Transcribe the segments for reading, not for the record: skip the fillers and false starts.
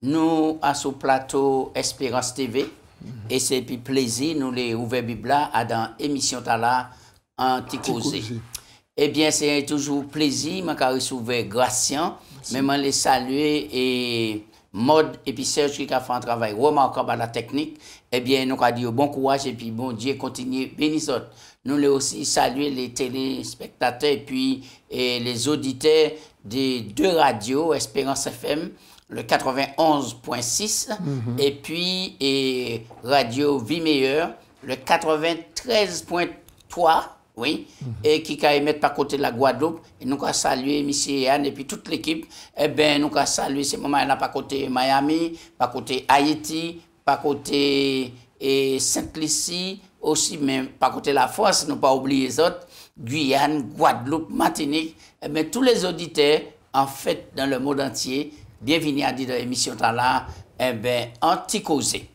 nous, à ce plateau Espérance TV, et c'est puis plaisir, nous les ouvert Bibla à dans émission Tala en Ticosé. Eh bien, c'est toujours plaisir, je recevoir Gracien, mais je les saluer et Mode et puis Serge qui a fait un travail remarquable à la technique. Eh bien, nous avons dit bon courage et puis bon Dieu continue bénissons. Nous les aussi saluer les téléspectateurs et puis les auditeurs des deux radios, Espérance FM, le 91.6 et puis Radio Vie Meilleure, le 93.3. Oui, et qui a émettre par côté de la Guadeloupe, et nous avons salué M. Yann et puis toute l'équipe, eh bien, nous avons salué ces moments-là par côté Miami, par côté Haïti, par côté Sainte-Lucie, aussi même par côté la France, nous pas oublier les autres, Guyane, Guadeloupe, Martinique, eh bien, tous les auditeurs, en fait, dans le monde entier, bienvenue à dire dans l'émission là, eh bien, Anticosé.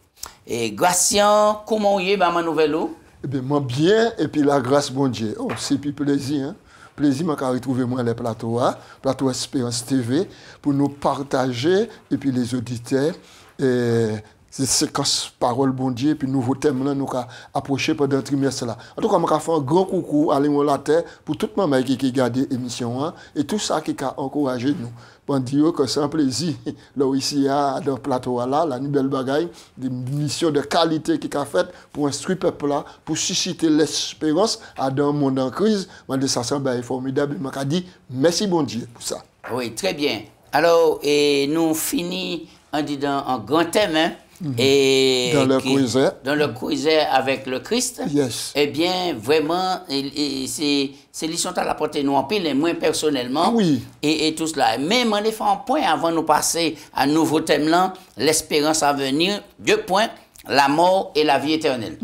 Et Gracien, comment est ma nouvelle eau? Eh bien, moi bien, et puis la grâce, bon Dieu. Oh, c'est puis plaisir, hein? Plaisir, moi, quand retrouver moi les plateaux, plateau Espérance TV, pour nous partager, et puis les auditeurs, ces séquences paroles, bon Dieu, et puis nouveaux thèmes, là, nous approcher pendant le trimestre là. En tout cas, moi, faire un grand coucou à la terre pour toute le monde qui regarde l'émission, et tout ça qui a encouragé nous. Pour dire que c'est un plaisir, là ici, dans le plateau là, la nouvelle bagaille, des missions de qualité qui a fait pour instruire le peuple là, pour susciter l'espérance dans un monde en crise. Moi, de ça, c'est formidable. Je me dis merci, bon Dieu, pour ça. Oui, très bien. Alors, nous finissons en disant un grand thème, hein? Et dans le croiseur. Dans le croiseur avec le Christ. Yes. Eh bien, vraiment, c'est l'histoire à la portée nous en pile, moi personnellement. Oui. Et tout cela. Mais on fait un point avant de nous passer à un nouveau thème là, l'espérance à venir. 2 points, la mort et la vie éternelle.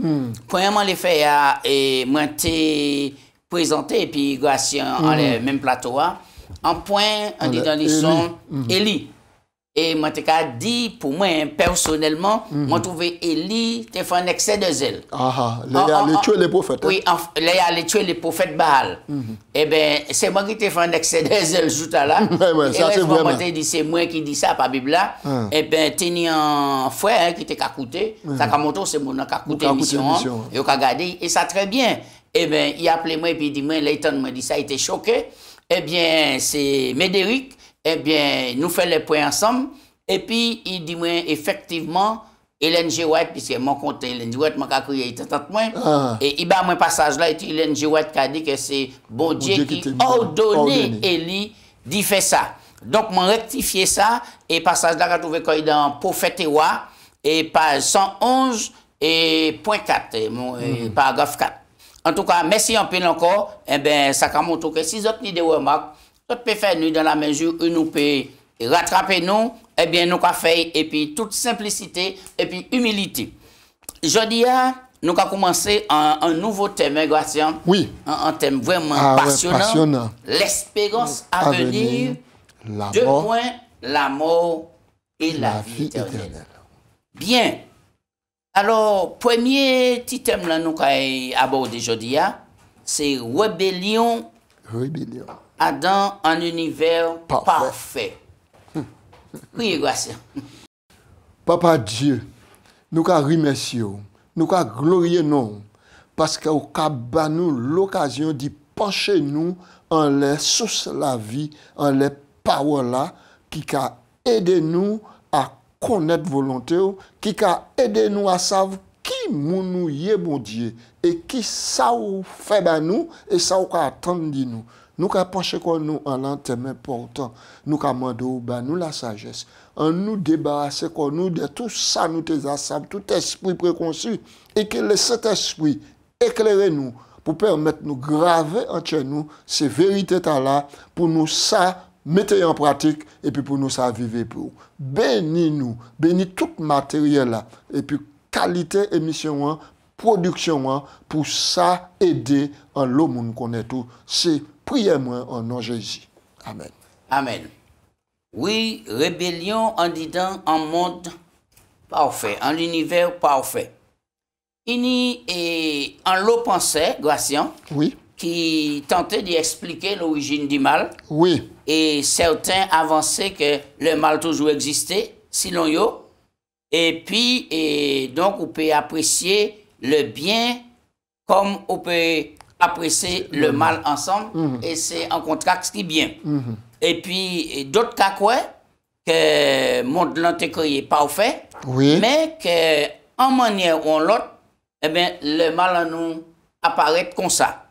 Premièrement, les faits, et moi t'ai présenté, et puis Gracien en le même plateau. Un point, on dit dans l'histoire, Élie. Et moi, je dit, pour moi, personnellement, moi, trouvé Élie, tu fait un excès de zèle. Il a tué les prophètes. Oui, il a tué les prophètes Baal. Eh bien, c'est moi qui t'ai fait un excès de zèle tout à l'heure. Et moi, c'est moi qui dis ça par Bible là. Eh bien, tu as un frère qui t'a écouté. Ça a monté, c'est mon qui a écouté l'émission. Et il a regardé, et ça très bien. Eh bien, il a appelé moi et puis il dit, moi, Leighton m'a dit ça, il était choqué. Eh bien, c'est Médéric. Eh bien, nous faisons les points ensemble. Et puis, il dit, moi, effectivement, Hélène G. White, puisque mon compte Hélène G. White, m'a crié, il tente moi. Et il y a un passage là, et Hélène G. White qui a dit que c'est bon Dieu qui ordonné Élie d'y faire ça. Donc, m'a rectifié ça, et passage là, trouvé quand il dans Prophète et Roi, et page 111, et point 4, paragraphe 4. En tout cas, merci un peu encore. Eh bien, ça montre que si vous avez des remarques, tout peut faire nous dans la mesure où nous peut rattraper nous, eh bien nous avons fait, et puis toute simplicité, et puis humilité. Jeudi, nous avons commencé un nouveau thème, Gracien. Oui. Un thème vraiment passionnant. L'espérance à venir. 2 points, la mort et la vie éternelle. Bien. Alors, premier petit thème là, nous avons abordé jeudi, c'est rébellion. Dans un univers parfait. Oui, Gracien. Papa Dieu, nous avons remercié, nous avons glorifié nous, parce que nous avons l'occasion de pencher nous en les sources de la vie, en les paroles qui ont aidé nous à connaître volonté, qui ont aidé nous à savoir qui nous est bon Dieu et qui ça fait de nous et ça attend de nous. Nous avons penché nous en l'entame important. Nous avons demandé nous la sagesse. En nous débarrasser nous de tout ça, nous te assemblés, tout esprit préconçu. Et que le Saint-Esprit éclaire nous pour permettre nous graver entre nous ces vérités-là pour nous ça mettre en pratique et puis pour nous ça vivre pour. Bénis nous, bénis tout matériel là et puis qualité émission, production pour ça aider en l'homme qu'on est tout. C'est priez-moi en nom de Jésus. Amen. Amen. Oui, rébellion en disant un monde parfait, un univers parfait. Il y a un lot pensé, Gracien, oui, qui tentait d'expliquer l'origine du mal. Oui. Et certains avançaient que le mal toujours existait. sinon yo. Et puis, donc, on peut apprécier le bien comme on peut apprécier le mal ensemble. Et c'est un contraste qui est bien. Et puis, d'autres cas, quoi, que le monde n'a pas créé parfait, mais qu'en manière ou en l'autre, eh bien, le mal en nous apparaît comme ça.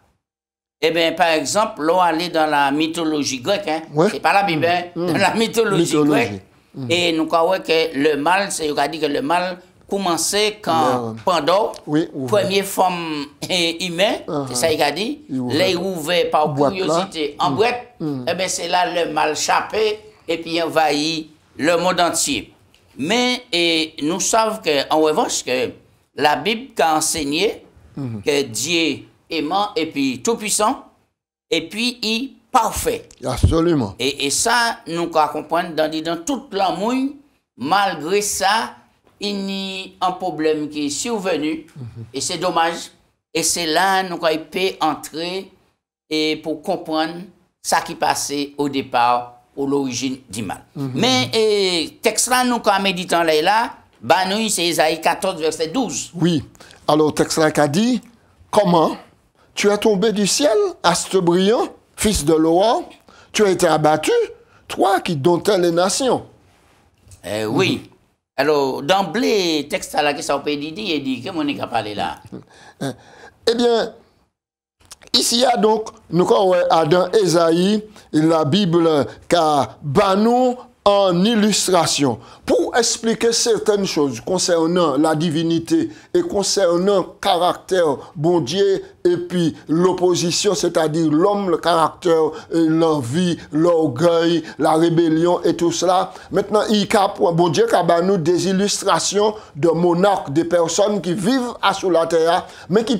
Eh bien, par exemple, l'on allait dans la mythologie grecque, hein, c'est pas la Bible, dans la mythologie grecque, et nous croyons que le mal, c'est, on a dit que le mal commençait quand Pandore, première femme humaine, c'est ça qu'il a dit, les ouvert par curiosité en boîte, eh bien, c'est là le mal chapé et puis envahit le monde entier. Mais nous savons qu'en revanche, que la Bible a enseigné que Dieu aimant et puis tout puissant et puis il parfait. Absolument. Et ça, nous comprenons dans tout l'amour, malgré ça, il y a un problème qui est survenu et c'est dommage. Et c'est là nous peut entrer et pour comprendre ça qui passait au départ, ou l'origine du mal. Mais texte là, nous quand méditant là, bah nous c'est Isaïe 14 verset 12. Oui. Alors texte là qu'a dit comment tu es tombé du ciel, astre brillant, fils de l'aurore, tu as été abattu, toi qui domptais les nations. Oui. Alors, d'emblée, texte là, que ça peut dire, il dit que mon est parlé là. Eh bien, ici, il y a donc, nous avons dans Ésaïe, la Bible qui a banou en illustration pour expliquer certaines choses concernant la divinité et concernant le caractère bon Dieu et puis l'opposition, c'est-à-dire l'homme, le caractère, l'envie, l'orgueil, la rébellion et tout cela. Maintenant, il y a bon Dieu qui a nous des illustrations de monarques, des personnes qui vivent sur la terre, mais qui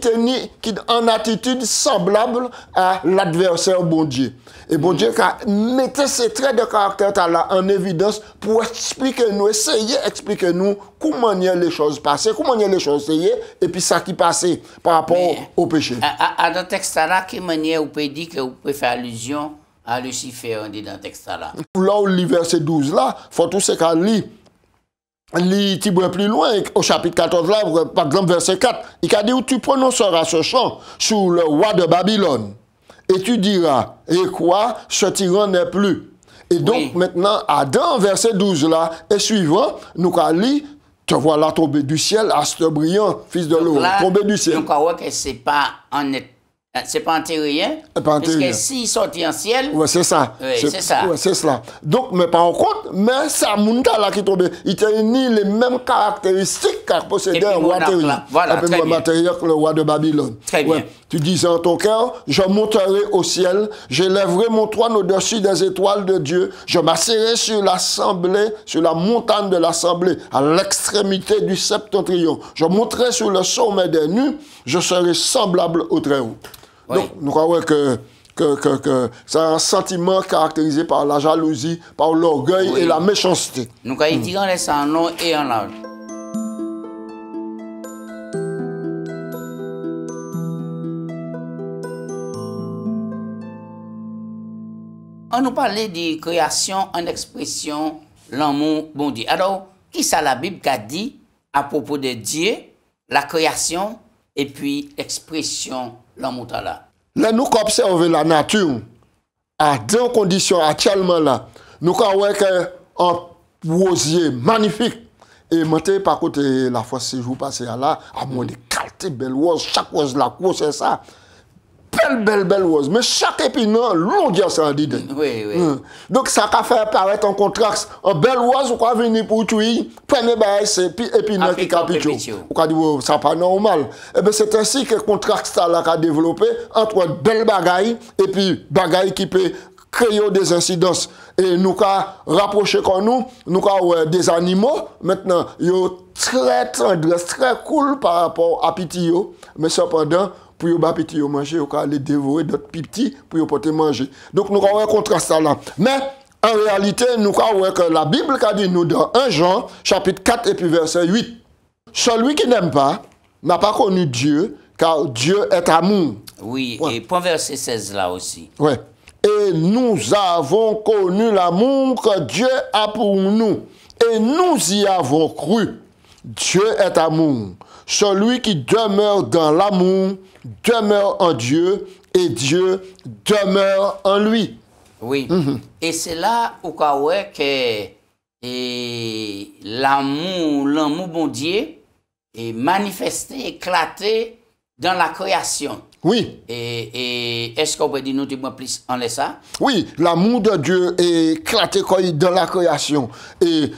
en attitude semblable à l'adversaire bon Dieu. Et bon Dieu a mis ces traits de caractère là en évidence pour expliquer nous, essayer d'expliquer nous comment les choses passaient, comment les choses essayaient, et puis ça qui passait par rapport au péché. Dans le texte là, quelle manière vous pouvez dire que vous pouvez faire allusion à Lucifer dans le texte là? Là où le verset 12 là, il faut tout ce qu'on lit. Lis plus loin, au chapitre 14 là, par exemple verset 4, il a dit où tu prononceras ce chant sur le roi de Babylone. Et tu diras, et quoi, ce tyran n'est plus. Et donc, maintenant, Adam, verset 12 là, et suivant, nous allons lire, te voilà tombé du ciel, astre brillant, fils de l'eau, tombé du ciel. Donc, on voit que c'est pas en terrien, parce que s'il sortit en ciel, c'est ça. C'est ça. C'est cela. Donc, mais par contre, mais ça, Mounda là qui tombé, il tenait les mêmes caractéristiques qu'a possédé un roi terrien. Voilà, très bien. Que le roi de Babylone. Très bien. Tu disais en ton cœur, je monterai au ciel, j'élèverai mon trône au-dessus des étoiles de Dieu, je m'asserai sur l'assemblée, sur la montagne de l'assemblée, à l'extrémité du septentrion. Je monterai sur le sommet des nues, je serai semblable au Très-Haut. Oui. Donc, nous croyons que c'est un sentiment caractérisé par la jalousie, par l'orgueil et la méchanceté. Nous croyons qu'il y a en long et en large. On nous parlait de création en expression, l'amour, bon Dieu. Alors, qui ça la Bible a dit à propos de Dieu, la création et puis l'expression, l'amour là? Là, nous observons la nature à deux conditions actuellement là. Nous avons un rosier magnifique. Et monter par côté la fois ces jours passés là, à moins de qualité belle rose, chaque rose la course c'est ça. Belle rose. Mais chaque épinard, l'on dit ça dit. Oui. Donc ça a fait apparaître un contraste. Un belle rose, ou quoi venir pour tuer, prenez c'est épinard qui capite. Ou quoi dire ça pas normal. Et bien c'est ainsi que le contraste là a développé entre belle bagaille et puis bagaille qui peut créer des incidences. Et nous avons rapproché comme nous avons des animaux, maintenant, ils sont très tendres, très cool par rapport à petit, mais cependant, pour les petits manger, ils aller dévorer d'autres petits pour les porter manger. Donc nous avons un contraste là. Mais en réalité, nous avons que la Bible a dit nous dans 1 Jean, chapitre 4 et puis verset 8. Celui qui n'aime pas n'a pas connu Dieu, car Dieu est amour. Oui, et point verset 16 là aussi. Ouais. Et nous avons connu l'amour que Dieu a pour nous. et nous y avons cru. Dieu est amour. Celui qui demeure dans l'amour demeure en Dieu et Dieu demeure en lui. Oui. Et c'est là où que l'amour bon Dieu est manifesté, éclaté dans la création. Oui. Et est-ce qu'on peut dire nous plus en ça? Oui, l'amour de Dieu est éclaté dans la création. Et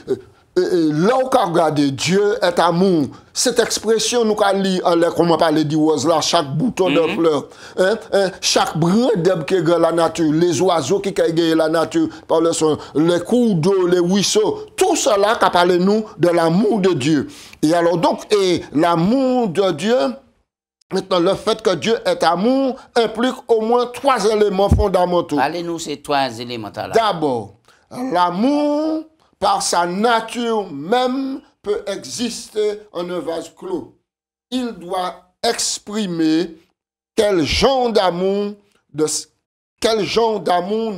là où on regarde Dieu est amour, cette expression nous avons lu, comme on parlait du rose là, chaque bouton de fleur, chaque brin d'herbe qui est dans la nature, les oiseaux qui sont dans la nature, par le son, les cours d'eau, les ruisseaux, tout cela qui parle nous de l'amour de Dieu. Et alors donc, l'amour de Dieu, maintenant, le fait que Dieu est amour implique au moins 3 éléments fondamentaux. Allez-nous ces 3 éléments-là. D'abord, l'amour, par sa nature même, peut exister en un vase clos. Il doit exprimer quel genre d'amour ne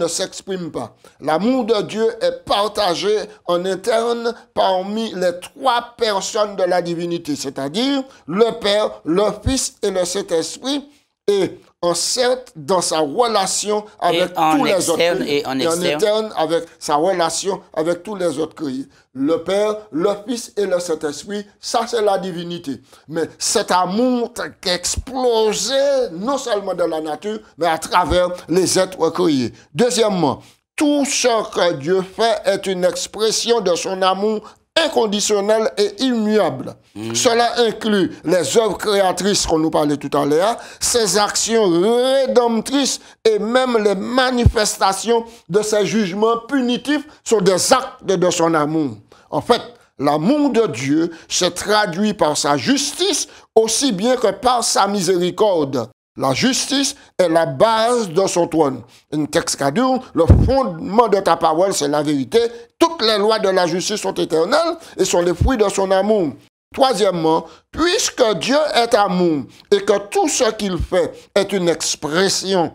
s'exprime pas. L'amour de Dieu est partagé en interne parmi les 3 personnes de la divinité, c'est-à-dire le Père, le Fils et le Saint-Esprit, et en certes dans sa relation avec tous les autres créés. Et en interne avec sa relation avec tous les autres créés. Le Père, le Fils et le Saint-Esprit, ça c'est la divinité. Mais cet amour qui explosé non seulement dans la nature, mais à travers les êtres créés. Deuxièmement, tout ce que Dieu fait est une expression de son amour inconditionnel et immuable. Cela inclut les œuvres créatrices qu'on nous parlait tout à l'heure, ses actions rédemptrices et même les manifestations de ses jugements punitifs sont des actes de son amour. En fait, l'amour de Dieu se traduit par sa justice aussi bien que par sa miséricorde. La justice est la base de son trône. Un texte qui dit, le fondement de ta parole, c'est la vérité. Toutes les lois de la justice sont éternelles et sont les fruits de son amour. Troisièmement, puisque Dieu est amour et que tout ce qu'il fait est une expression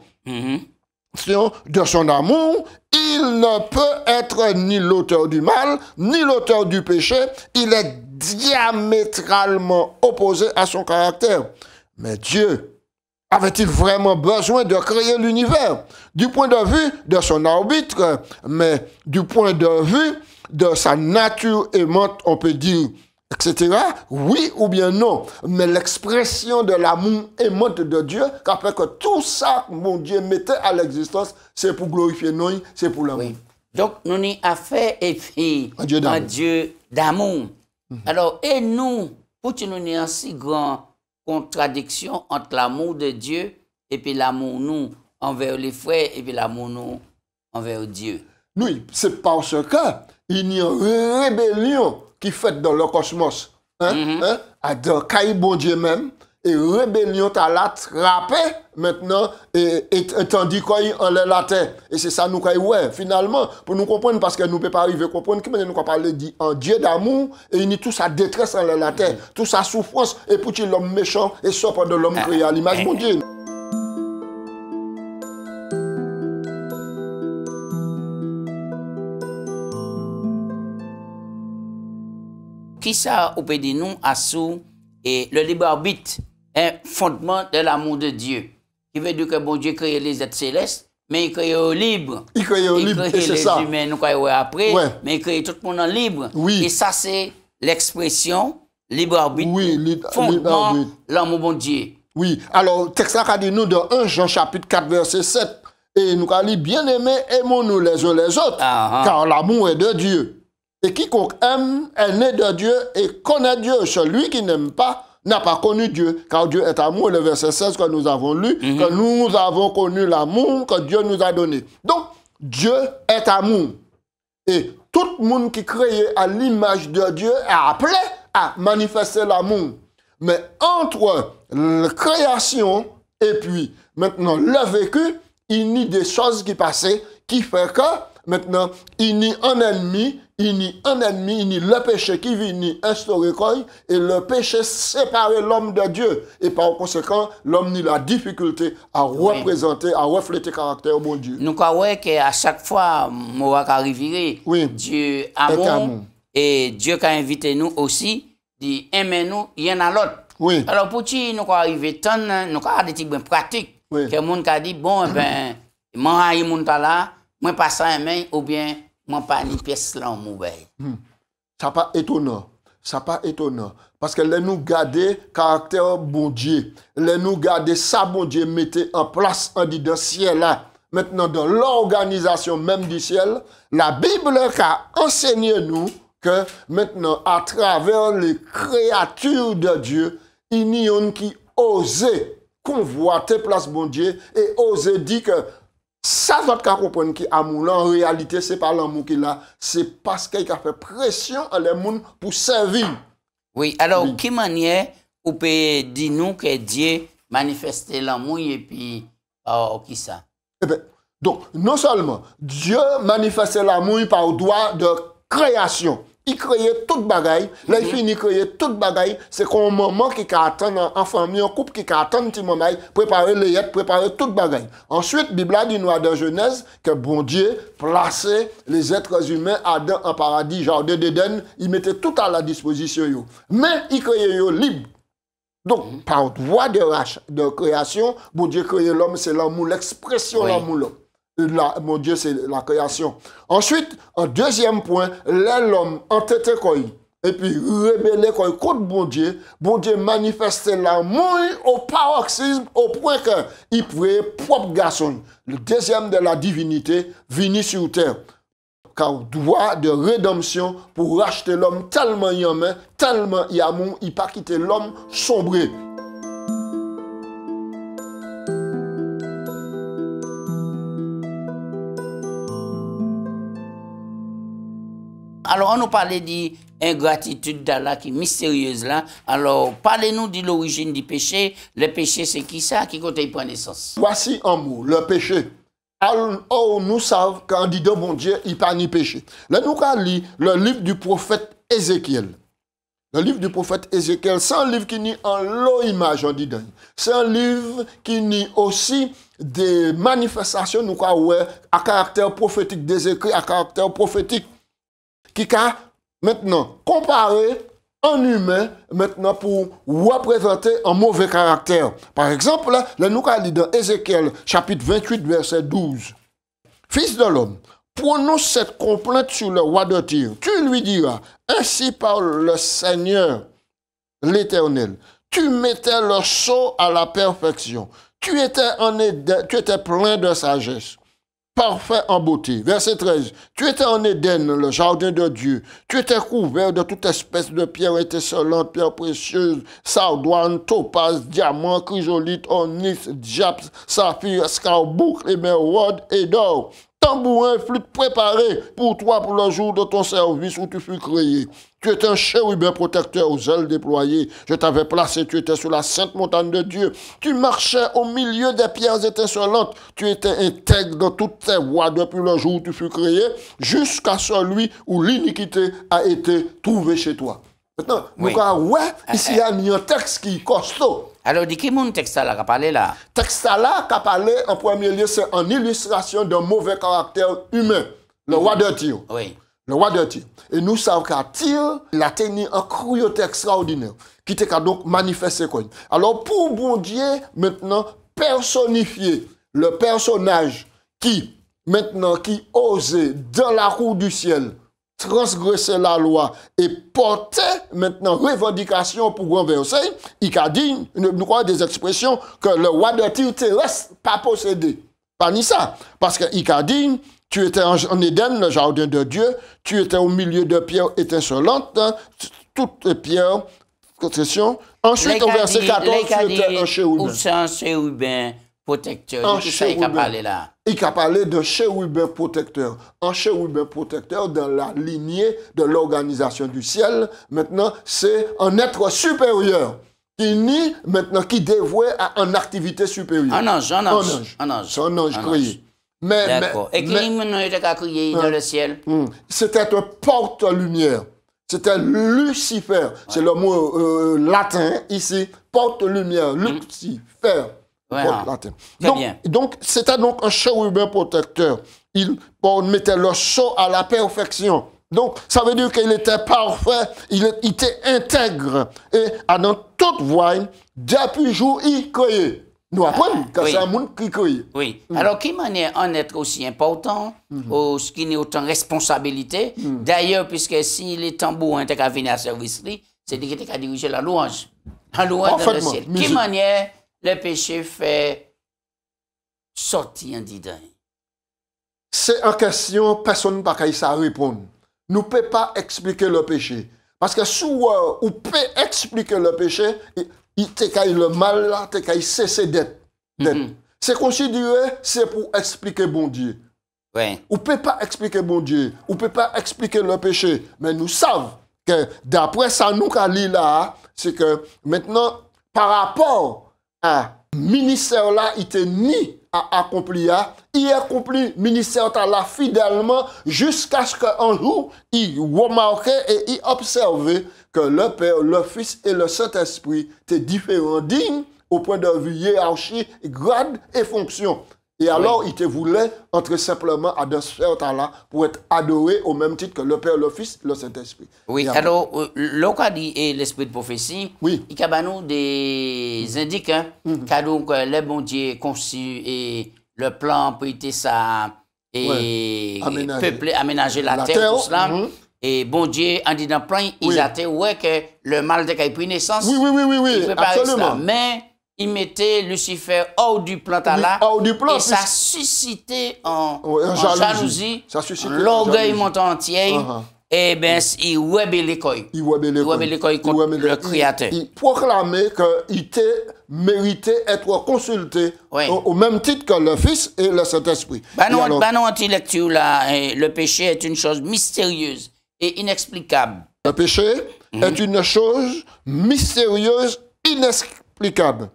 de son amour, il ne peut être ni l'auteur du mal, ni l'auteur du péché. Il est diamétralement opposé à son caractère. Mais Dieu avait-il vraiment besoin de créer l'univers? Du point de vue de son arbitre, mais du point de vue de sa nature aimante, on peut dire, etc. Oui ou bien non. Mais l'expression de l'amour aimante de Dieu, qui a fait que tout ça, mon Dieu, mettait à l'existence, c'est pour glorifier nous, c'est pour l'amour. Oui. Donc, nous avons affaire et puis un Dieu d'amour. Alors, et nous, pour que nous ayons un si grand contradiction entre l'amour de Dieu et puis l'amour nous envers les frères et puis l'amour nous envers Dieu. Oui, c'est parce qu'il y a une rébellion qui fait dans le cosmos. À bon Dieu même, et rébellion t'a l'attrapé maintenant, et tandis qu'il enlève la terre. Et c'est ça nous ouais, finalement, pour nous comprendre, parce que nous ne pouvons pas arriver à comprendre, que nous avons parlé d'un Dieu d'amour, et il y a toute sa détresse enlève la terre, toute sa souffrance, et pour qu'il l'homme méchant, et soit de l'homme créé à l'image de Dieu. Qui ça, on peut dire nous, à sous, et le libre arbitre, un fondement de l'amour de Dieu. Qui veut dire que bon Dieu crée les êtres célestes, mais il crée au libre. Il crée au libre, et c'est ça. Les humains, nous croyons après, mais il crée tout le monde en libre. Oui. Et ça, c'est l'expression libre arbitre. Oui, fondement l'amour bon Dieu. Oui. Alors, le texte a dit nous dans 1 Jean chapitre 4, verset 7. Et nous avons dit, bien-aimés, aimons-nous les uns les autres, car l'amour est de Dieu. Et quiconque aime est né de Dieu et connaît Dieu. Celui qui n'aime pas n'a pas connu Dieu, car Dieu est amour. Le verset 16 que nous avons lu, que nous avons connu l'amour que Dieu nous a donné. Donc, Dieu est amour. Et tout le monde qui est créé à l'image de Dieu est appelé à manifester l'amour. Mais entre la création et puis maintenant le vécu, il y a des choses qui passaient qui fait que maintenant, il n'y a un ennemi, il n'y a le péché qui vient instaurer et le péché sépare l'homme de Dieu. Et par conséquent, l'homme a la difficulté à représenter, à refléter le caractère de Dieu. Nous croyons qu'à chaque fois, Dieu amour, et Dieu a invité nous aussi, dit aimer nous, il y en a l'autre. Oui. Alors, pour qui nous arriver tant, nous avons des trucs pratiques. Oui. Que moun ka dit, bon, ben, moi, aïe moun ta là, moi, pas ça aimer, ou bien, moi, pas ni pièce là, en mouveille. Ça pas étonnant. Ça pas étonnant. Parce que les nous garder caractère bon Dieu. Les nous garder ça bon Dieu mettait en place en dit dans ciel là. Maintenant, dans l'organisation même du ciel, la Bible a enseigné nous que maintenant, à travers les créatures de Dieu, il y en a qui osent convoiter place bon Dieu et osent dire que ça va te comprendre qui amour là en réalité c'est pas l'amour qu'il a, c'est parce qu'il a fait pression à les gens pour servir. Oui, alors qui manière ou peut dire nous que Dieu manifeste l'amour et puis qui ça? Eh bien, donc non seulement Dieu manifeste l'amour par droit de création. Il créait toute bagaille, là il finit créer toute bagaille, c'est comme un moment qui attend en famille, en couple qui attend un petit moment, préparer les yeux, préparer toute bagaille. Ensuite, Bible dit nous dans Genèse que bon Dieu plaçait les êtres humains Adam en paradis, jardin d'Éden, il mettait tout à la disposition yo. Mais il créait yo libre. Donc par droit de création, bon Dieu créé l'homme, c'est l'amour, l'expression de l'amour. Mon Dieu, c'est la création. Ensuite, en deuxième point, l'homme entêté et puis rebellé contre bon Dieu manifestait l'amour au paroxysme au point qu'il pouvait propre garçon. Le deuxième de la divinité venu sur terre. Car droit de rédemption pour racheter l'homme tellement il aime, tellement il amour, il pas quitter l'homme sombré. Alors, on nous parlait d'ingratitude là, qui est mystérieuse là. Alors, parlez-nous de l'origine du péché. Le péché, c'est qui ça? Qui côté il prend naissance? Voici un mot, le péché. Alors, nous savons qu'en dit de bon Dieu, il n'y a pas ni péché. Là, nous avons lu le livre du prophète Ézéchiel. Le livre du prophète Ézéchiel, c'est un livre qui nie en l'eau image, on dit. C'est un livre qui nie aussi des manifestations, nous avons à caractère prophétique, des écrits à caractère prophétique. Qui a maintenant comparé un humain maintenant pour représenter un mauvais caractère. Par exemple, là, nous avons lu dans Ézéchiel, chapitre 28, verset 12. Fils de l'homme, prononce cette complainte sur le roi de Tyr. Tu lui diras, ainsi parle le Seigneur, l'Éternel. Tu mettais le sceau à la perfection. Tu étais plein de sagesse. Parfait en beauté. Verset 13. Tu étais en Éden, le jardin de Dieu. Tu étais couvert de toute espèce de pierres étincelantes, pierres précieuses, sardoine, topaz, diamant, chrysolite, onyx, diaps, saphir, escarboucle, émeraude et d'or. Tambourin, flûte préparé pour toi pour le jour de ton service où tu fus créé. Tu étais un chérubin protecteur aux ailes déployées. Je t'avais placé, tu étais sur la sainte montagne de Dieu. Tu marchais au milieu des pierres étincelantes. Tu étais intègre dans toutes tes voies depuis le jour où tu fus créé, jusqu'à celui où l'iniquité a été trouvée chez toi. Maintenant, ici il y a un texte qui est costaud. Alors, de qui mon texte là qu'a parlé là? Texte là qu'a parlé en premier lieu, c'est en illustration d'un mauvais caractère humain. Le roi de Tyr. Oui. Le roi de Tyr. Et nous savons qu'à Tyr, il a tenu un cruauté extraordinaire qui t'a donc manifesté quoi. Alors, pour bon Dieu, maintenant, personnifier le personnage qui osait dans la cour du ciel transgresser la loi et porter maintenant revendication pour renverser, il a dit, nous croyons des expressions que le roi de Tyr ne reste pas possédé. Pas ni ça. Parce qu'il a dit, tu étais en Éden, le jardin de Dieu, tu étais au milieu de pierres étincelantes, toutes les pierres, concession. Ensuite, au verset 14, tu étais un chérubin. Où c'est un chérubin protecteur? Qui ça il a parlé là? Il a parlé d'un chérubin protecteur. Un chérubin protecteur dans la lignée de l'organisation du ciel. Maintenant, c'est un être supérieur qui dévoué à une activité supérieure. Un ange. C'est un ange créé. D'accord. Et qui était créé dans le ciel? C'était un porte-lumière. C'était Lucifer. C'est le mot latin ici. Porte-lumière. Lucifer. Donc, c'était donc un chérubin protecteur. Il mettait le sceau à la perfection. Donc, ça veut dire qu'il était parfait, il était intègre. Et dans toute voie, depuis jour, il croyait. Nous apprenons que c'est un monde qui croyait. Oui. Alors, qui manière en être aussi important, ce qui n'est autant responsabilité. D'ailleurs, puisque si les tambours étaient qu'à venir à service, c'est qu'il était qu'à diriger la louange. La louange dans le ciel. Qui manière le péché fait sortir en dedans? C'est en question, personne ne peut pas ça répondre. Nous ne pouvons pas expliquer le péché. Parce que si on peut expliquer le péché, il le mal là, il cesse d'être. C'est considéré, c'est pour expliquer bon Dieu. Ouais. On ne peut pas expliquer bon Dieu. On ne peut pas expliquer le péché. Mais nous savons que d'après ça, nous avons là, c'est que maintenant, par rapport à ministère là, il était ni à accomplir, il accomplit ministère là fidèlement jusqu'à ce qu'un jour, il remarquait et il observait que le Père, le Fils et le Saint-Esprit étaient différents, dignes au point de vue hiérarchie, grade et fonction. Et alors, il te voulait entrer simplement à des sphères là pour être adoré au même titre que le Père, le Fils, le Saint-Esprit. Oui, alors, l'Ocadi et l'Esprit de prophétie, il y a des indices, donc le bon Dieu conçu et le plan pour être ça, et peupler, aménager la terre, tout cela. Et bon Dieu, en disant plan, ils atteint que le mal de pris naissance. Oui, absolument. Mais il mettait Lucifer hors du plan là, et ça suscitait en jalousie, l'orgueil montant entier, et bien il rebellait contre le Créateur. Il proclamait qu'il méritait être consulté au même titre que le Fils et le Saint-Esprit. Dans lecture là, le péché est une chose mystérieuse et inexplicable. Le péché est une chose mystérieuse, inexplicable.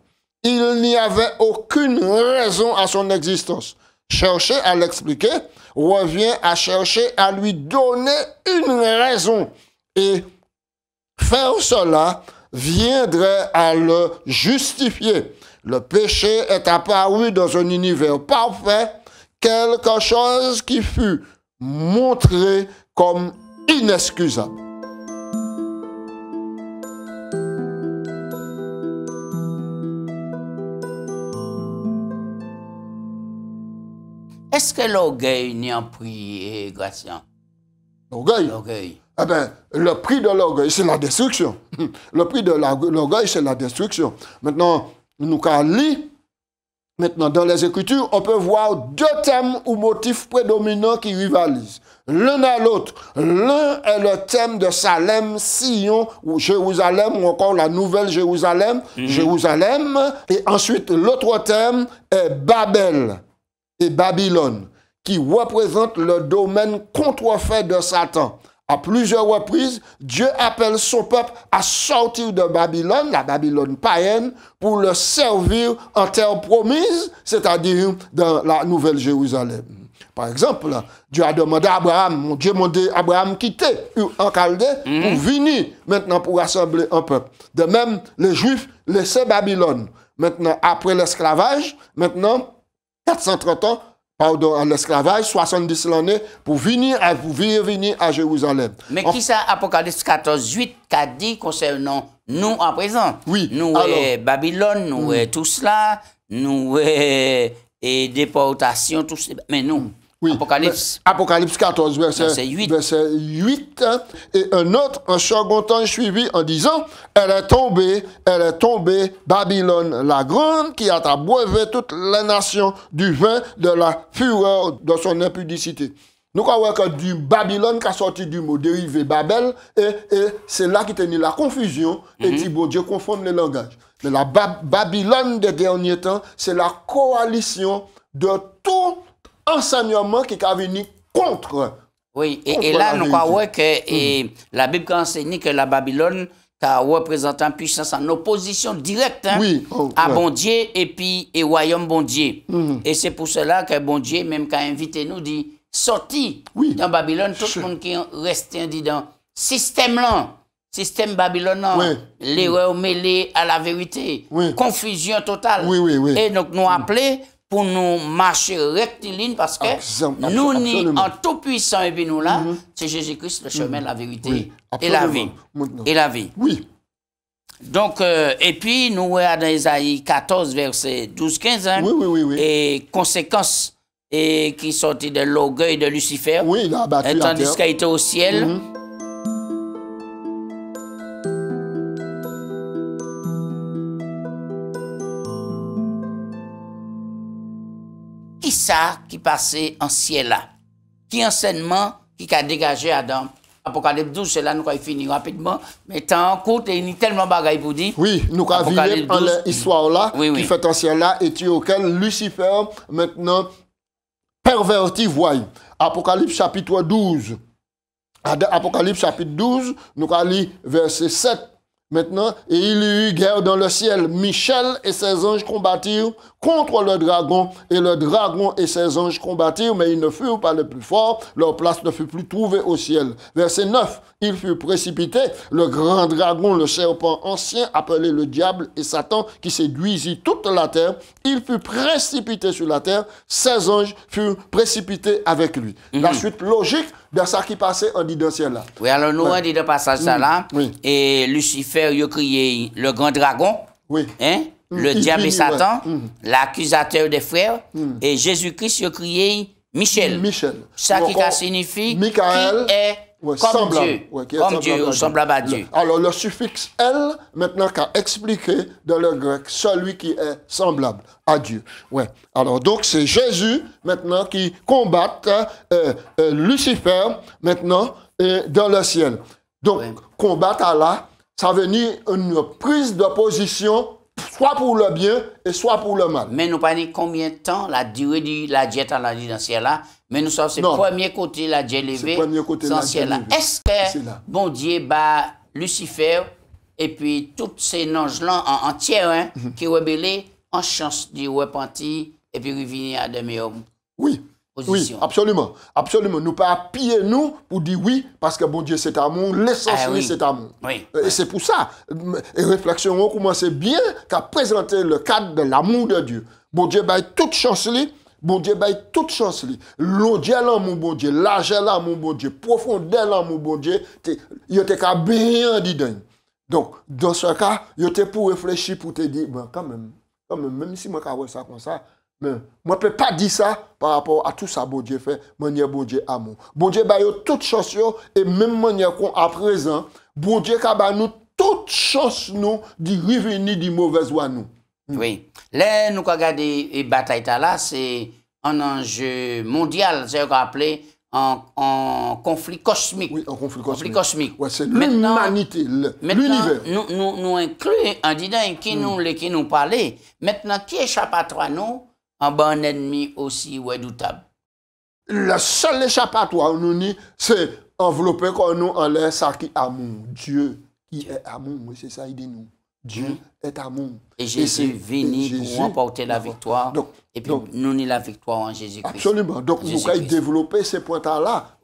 Il n'y avait aucune raison à son existence. Chercher à l'expliquer revient à chercher à lui donner une raison. Et faire cela viendrait à le justifier. Le péché est apparu dans un univers parfait, quelque chose qui fut montré comme inexcusable. Est-ce que l'orgueil n'y a pris, Gratien? L'orgueil. Eh bien, le prix de l'orgueil, c'est la destruction. Le prix de l'orgueil, c'est la destruction. Maintenant, nous allons lire. Maintenant, dans les Écritures, on peut voir deux thèmes ou motifs prédominants qui rivalisent. L'un à l'autre. L'un est le thème de Salem, Sion, ou Jérusalem, ou encore la Nouvelle Jérusalem, Jérusalem. Et ensuite, l'autre thème est Babel et Babylone, qui représente le domaine contrefait de Satan. À plusieurs reprises, Dieu appelle son peuple à sortir de Babylone, la Babylone païenne, pour le servir en terre promise, c'est-à-dire dans la Nouvelle Jérusalem. Par exemple, Dieu a demandé à Abraham, Dieu a demandé à Abraham quitter en Chaldée pour venir maintenant pour rassembler un peuple. De même, les Juifs laissaient Babylone. Maintenant, après l'esclavage, maintenant, 430 ans, pardon, à l'esclavage, 70 l'année, pour venir à Jérusalem. Mais qui ça, Apocalypse 14, 8, qu'a dit concernant nous en présent? Oui. Nous, Babylone, nous, tout cela, nous, et déportation, tout cela. Mais nous, oui. Apocalypse 14, verset 8. Et un autre, un second temps suivi en disant, elle est tombée, Babylone la grande, qui a abreuvé toutes les nations du vin de la fureur de son impudicité. Nous croyons que du Babylone qui a sorti du mot dérivé Babel, et c'est là qui tenait la confusion, et dit, bon Dieu, confondre les langages. Mais la Babylone des derniers temps, c'est la coalition de tout enseignement qui a venu contre. Oui, et là, nous croyons que la Bible enseigne que la Babylone a représenté une puissance en opposition directe à bon Dieu et puis au royaume bon Dieu. Et c'est pour cela que bon Dieu, même quand invité nous, dit sorti dans Babylone, tout le monde qui est resté dans système Babylone, l'erreur mêlée à la vérité, confusion totale. Et donc nous appelons pour nous marcher rectiligne parce que nous ni en tout puissant et puis nous là, c'est Jésus-Christ le chemin, la vérité et la vie. Et la vie. Oui. Donc, et puis nous voyons dans Isaïe 14, verset 12-15, hein, et conséquences et qui sortent de l'orgueil de Lucifer, tandis qu'il était au ciel. Qui ça qui passait en ciel là? Qui enseignement qui a dégagé Adam? Apocalypse 12, c'est là nous allons finir rapidement. Mais tant court, il y a tellement de bagailles pour dire. Oui, nous avons vu l'histoire là, qui fait en ciel là, et auquel Lucifer maintenant perverti voie. Apocalypse chapitre 12. Apocalypse chapitre 12, nous allons lire verset 7. Maintenant, et il y eut guerre dans le ciel. Michel et ses anges combattirent contre le dragon, et le dragon et ses anges combattirent, mais ils ne furent pas les plus forts, leur place ne fut plus trouvée au ciel. Verset 9, il fut précipité, le grand dragon, le serpent ancien, appelé le diable et Satan, qui séduisit toute la terre, il fut précipité sur la terre, ses anges furent précipités avec lui. La suite logique de ça qui passait en dit dans le ciel là. Oui, alors nous on dit de passage ça là, et Lucifer, il a crié le grand dragon, hein? Le diable et Satan, l'accusateur des frères, et Jésus-Christ a crié Michel. Ça qui signifie Michael, qui est comme Dieu, comme Dieu, semblable à Dieu. Alors le suffixe L, maintenant qu'a expliqué dans le grec, celui qui est semblable à Dieu. Ouais. Alors donc c'est Jésus maintenant qui combat Lucifer maintenant dans le ciel. Donc combattre Allah, ça veut dire une prise de position soit pour le bien et soit pour le mal. Mais nous ne savons pas combien de temps la durée de la diète dans le ciel là, mais nous sommes le premier côté la diète levée dans le ciel là. Est-ce que bon Dieu bat Lucifer et puis tous ces anges là en tiers qui rebellent en chance de repentir et puis revenir à des meilleures positions? Oui, absolument. Absolument. Nous pas piller nous pour dire oui, parce que bon Dieu c'est amour, l'essentiel c'est amour. Et c'est pour ça. Et réflexion, on commence bien qu'à présenter le cadre de l'amour de Dieu. Bon Dieu baille toute chance li, bon Dieu baille toute chance li. L'audier l'amour bon Dieu, l'argent l'amour bon Dieu, profondeur l'amour bon Dieu, il était qu'à bien dit. Donc dans ce cas, il était pour réfléchir pour te dire ben quand même si moi vois ça comme ça. Mais moi, je ne peux pas dire ça par rapport à tout ça que bon Dieu fait, manière bon Dieu amour. Bon Dieu a toute chance, et même manière qu'on à présent, bon Dieu a nous toute chance nous de revenir du mauvais oiseau nous. Oui. Là, nous regardons les batailles là, c'est un enjeu mondial, c'est ce qu'on appelle en conflit cosmique. Oui, en conflit cosmique. Ouais, c'est l'humanité, l'univers. Nous incluons en disant qui nous parlait. Maintenant, qui échappatoire nous? En bon ennemi aussi redoutable. Le seul échappatoire, nous, c'est envelopper comme nous en l'air, ça qui est amour. Dieu qui est amour, c'est ça, il dit nous. Dieu est amour. Et Jésus est venu pour remporter la victoire. Et puis, nous avons la victoire en Jésus-Christ. Absolument. Donc, nous allons développer ces points-là.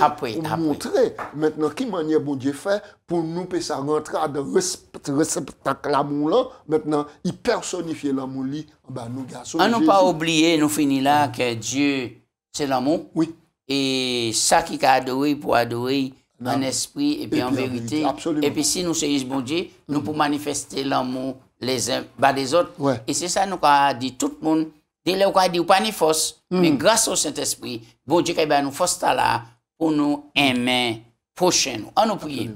Après, montrer maintenant qui manière bon Dieu fait pour nous ça rentrer dans le l'amour-là. Maintenant, il personnifie l'amour. Nous garçons. On n'a pas oublié, nous finissons là, que Dieu, c'est l'amour. Oui. Et ça qui a adoré pour adorer en esprit et puis en vérité. Et puis si nous sommes bon Dieu, nous pouvons manifester l'amour les uns par les autres. Et c'est ça nous a dit tout le monde. Dès lors qu'on a dit pas ni force, mais grâce au Saint-Esprit, bon Dieu qui nous force là pour nous aimer prochain. On nous prie.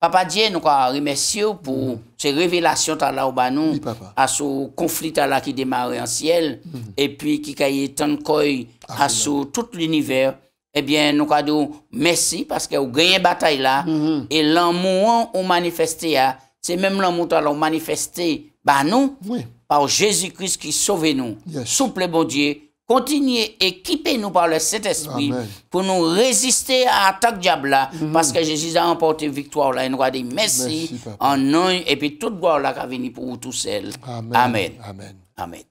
Papa Dieu, nous remercions pour ces révélations là au nous à ce conflit là qui démarre en ciel et puis qui a tant de coï à tout l'univers. Eh bien, nous avons merci parce que vous gagnez la bataille là. Et l'amour qu'on manifesté, c'est même l'amour qu'on manifesté par nous, par Jésus-Christ qui sauve nous. Souple bon Dieu, continuez, équipez-nous par le Saint-Esprit pour nous résister à l'attaque diable là. Parce que Jésus a remporté victoire là. Et nous avons dit merci en nom et puis toute gloire là qui a venu pour vous tout seul. Amen. Amen. Amen.